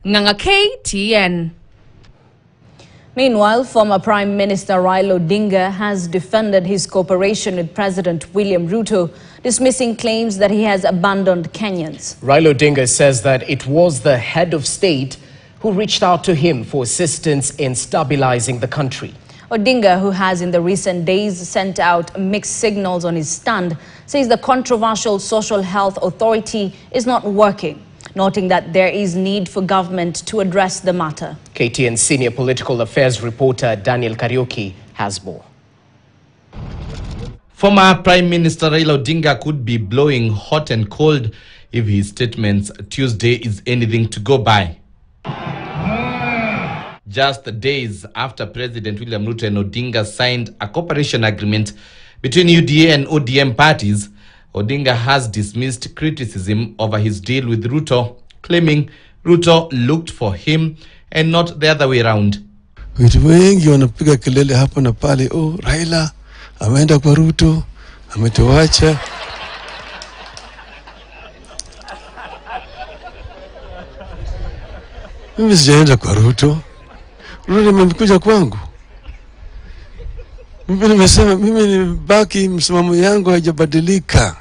Nganga KTN. Meanwhile, former Prime Minister Raila Odinga has defended his cooperation with President William Ruto, dismissing claims that he has abandoned Kenyans. Raila Odinga says that it was the head of state who reached out to him for assistance in stabilizing the country. Odinga, who has in the recent days sent out mixed signals on his stand, says the controversial Social Health Authority is not working, noting that there is need for government to address the matter. KTN senior political affairs reporter Daniel Kariuki has more. Former Prime Minister Raila Odinga could be blowing hot and cold if his statements Tuesday is anything to go by. Just days after President William Ruto and Odinga signed a cooperation agreement between UDA and ODM parties, Odinga has dismissed criticism over his deal with Ruto, claiming Ruto looked for him and not the other way around. Watu wengi wanapiga kelele hapa na pale, oh, Raila ameenda kwa Ruto, ametuacha. Mimi sijaenda kwa Ruto. Ruto amekuja kwangu. Mimi nimesema mimi nibaki, msimamo yangu haijabadilika.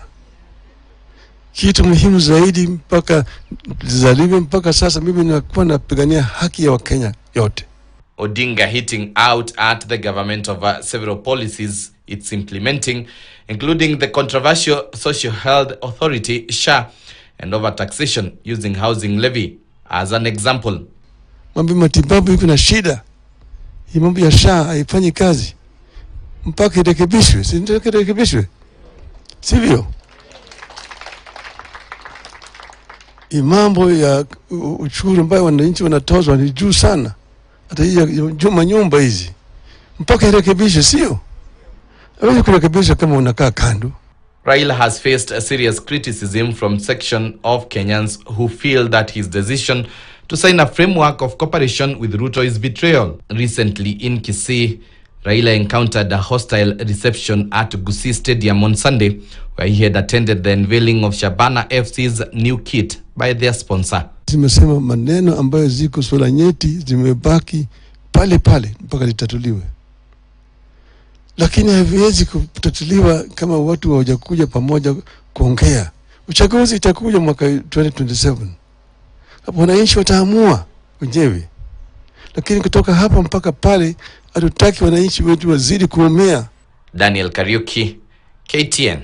Kitu muhimu zaidi mpaka zalivyo mpaka sasa mimi nakuwa napigania haki ya Wakenya yote. Odinga hitting out at the government over several policies it's implementing, including the controversial Social Health Authority SHA and over taxation using housing levy as an example. Mambo matibabu iko na shida. Hii mambo ya SHA haifanyi kazi. Mpaka irekebishwe, si ndio irekebishwe? Sivyo? Mambo ya ushuru ambayo wananchi wanatozwa ni juu sana. Hata hii ya nyumba hizi. Mpaka irekebishwe, sio? Hawezi kurekebisha kama unakaa kando. Raila has faced a serious criticism from section of Kenyans who feel that his decision to sign a framework of cooperation with Ruto is betrayal. Recently in Kisii, Raila encountered a hostile reception at Gusii Stadium on Sunday, where he had attended the unveiling of Shabana FC's new kit by their sponsor. Zimesema maneno ambayo ziko swala nyeti zimebaki pale pale mpaka litatuliwe. Lakini haviwezi kutatuliwa kama watu hawajakuja pamoja kuongea. Uchaguzi itakuja mwaka 2027. Hapo wananchi wataamua wenyewe. Lakini kutoka hapa mpaka pale hatutaki wananchi wetu wazidi kuumia. Daniel Kariuki, KTN.